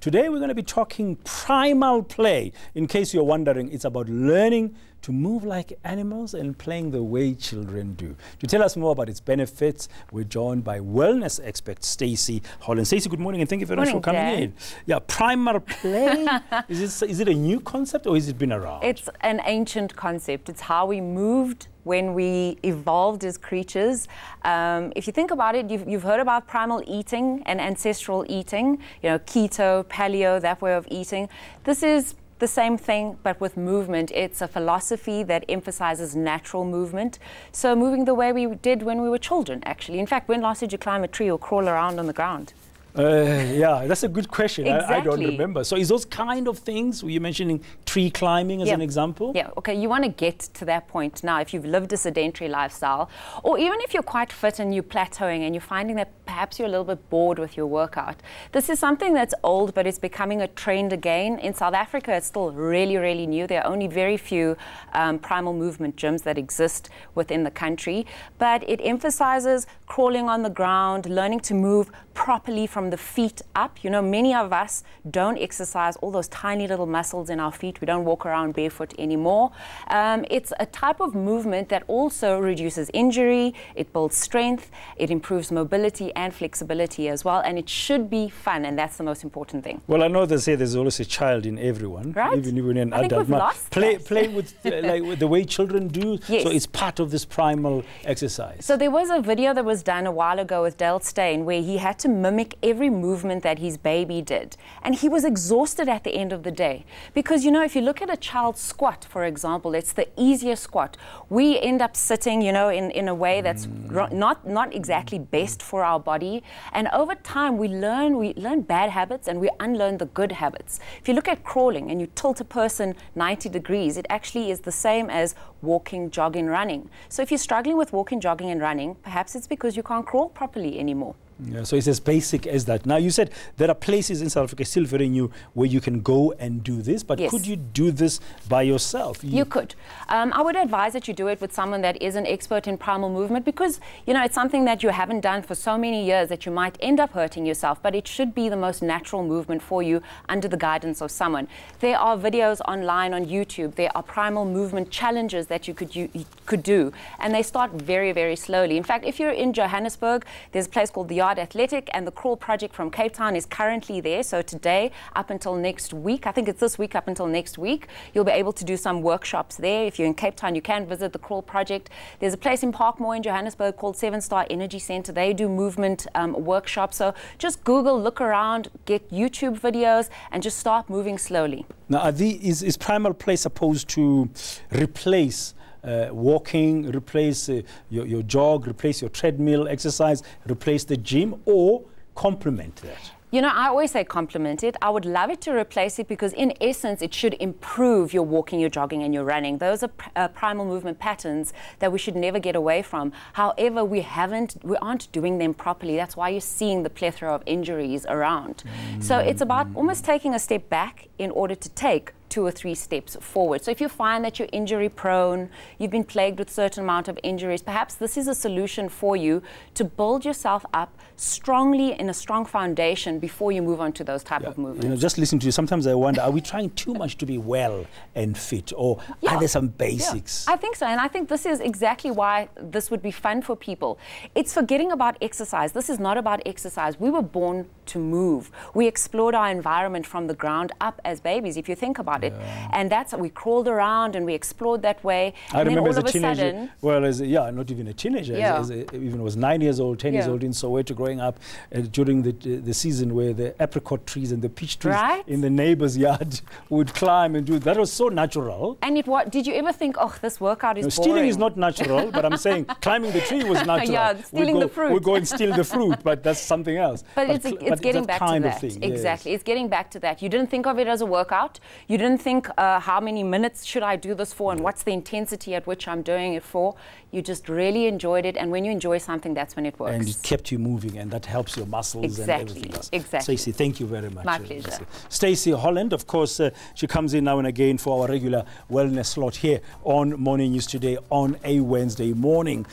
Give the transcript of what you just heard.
Today we're going to be talking primal play. In case you're wondering, it's about learning to move like animals and playing the way children do. To tell us more about its benefits, we're joined by wellness expert Stacey Holland. Stacey, good morning and thank you very much for coming in. Yeah, primal play, is it a new concept or has it been around? It's an ancient concept. It's how we moved when we evolved as creatures. If you think about it, you've heard about primal eating and ancestral eating, you know, keto, paleo, that way of eating. This is the same thing, but with movement. It's a philosophy that emphasizes natural movement. So moving the way we did when we were children, actually. In fact, when last did you climb a tree or crawl around on the ground? Yeah, that's a good question. Exactly. I don't remember. So is those kind of things, were you mentioning tree climbing as an example? Yeah, okay, you want to get to that point now if you've lived a sedentary lifestyle, or even if you're quite fit and you're plateauing and you're finding that perhaps you're a little bit bored with your workout. This is something that's old, but it's becoming a trend again. In South Africa, it's still really, really new. There are only very few primal movement gyms that exist within the country, but it emphasizes crawling on the ground, learning to move properly from the feet up. You know, many of us don't exercise all those tiny little muscles in our feet. We don't walk around barefoot anymore. It's a type of movement that also reduces injury, it builds strength, it improves mobility and flexibility as well, and it should be fun, and that's the most important thing. Well, I know they say there's always a child in everyone, right? Even an I adult. think we've lost play with like with the way children do. Yes. So it's part of this primal exercise. So there was a video that was done a while ago with Dale Steyn where he had to mimic every movement that his baby did, and he was exhausted at the end of the day, because you know, if you look at a child's squat, for example, it's the easiest squat. We end up sitting, you know, in a way that's not exactly best for our body, and over time we learn bad habits and we unlearn the good habits. If you look at crawling and you tilt a person 90 degrees, it actually is the same as walking, jogging, running. So if you're struggling with walking, jogging and running, perhaps it's because you can't crawl properly anymore. Yeah, so it's as basic as that. Now, you said there are places in South Africa, still very new, where you can go and do this, but yes. Could you do this by yourself? You could. I would advise that you do it with someone that is an expert in primal movement, because, you know, it's something that you haven't done for so many years that you might end up hurting yourself, but it should be the most natural movement for you under the guidance of someone. There are videos online on YouTube. There are primal movement challenges that you could do, and they start very, very slowly. In fact, if you're in Johannesburg, there's a place called the Yard Athletic, and the Crawl Project from Cape Town is currently there. So today up until next week, I think it's this week up until next week, you'll be able to do some workshops there. If you're in Cape Town, you can visit the Crawl Project. There's a place in Parkmore in Johannesburg called 7 Star Energy Center. They do movement workshops. So just Google, look around, get YouTube videos, and just start moving slowly. Now, is primal play supposed to replace walking, replace your jog, replace your treadmill exercise, replace the gym, or complement that? You know, I always say complement it. I would love it to replace it, because in essence it should improve your walking, your jogging and your running. Those are primal movement patterns that we should never get away from. However, we aren't doing them properly. That's why you're seeing the plethora of injuries around. So it's about almost taking a step back in order to take 2 or 3 steps forward. So if you find that you're injury prone, you've been plagued with a certain amount of injuries, perhaps this is a solution for you to build yourself up strongly in a strong foundation before you move on to those type of movements. You know, just listening to you, sometimes I wonder, are we trying too much to be well and fit, or are there some basics? Yeah, I think so, and I think this is exactly why this would be fun for people. It's forgetting about exercise. This is not about exercise. We were born to move. We explored our environment from the ground up as babies, if you think about it. And that's, we crawled around and we explored that way. I remember as a teenager, well, not even a teenager, even was 9 years old, 10 years old in Soweto growing up during the season where the apricot trees and the peach trees in the neighbor's yard would climb and do that. Was so natural. And did you ever think, oh, this workout is boring? Stealing is not natural, but I'm saying climbing the tree was natural. Yeah, stealing the fruit. We go and steal the fruit, but that's something else. But it's getting back to that. Exactly, it's getting back to that. You didn't think of it as a workout. You didn't think how many minutes should I do this for and what's the intensity at which I'm doing it for. You just really enjoyed it, and when you enjoy something, that's when it works. And it kept you moving, and that helps your muscles and everything else. Exactly. Stacey, thank you very much. My pleasure. Stacey Holland, of course, she comes in now and again for our regular wellness slot here on Morning News Today on a Wednesday morning.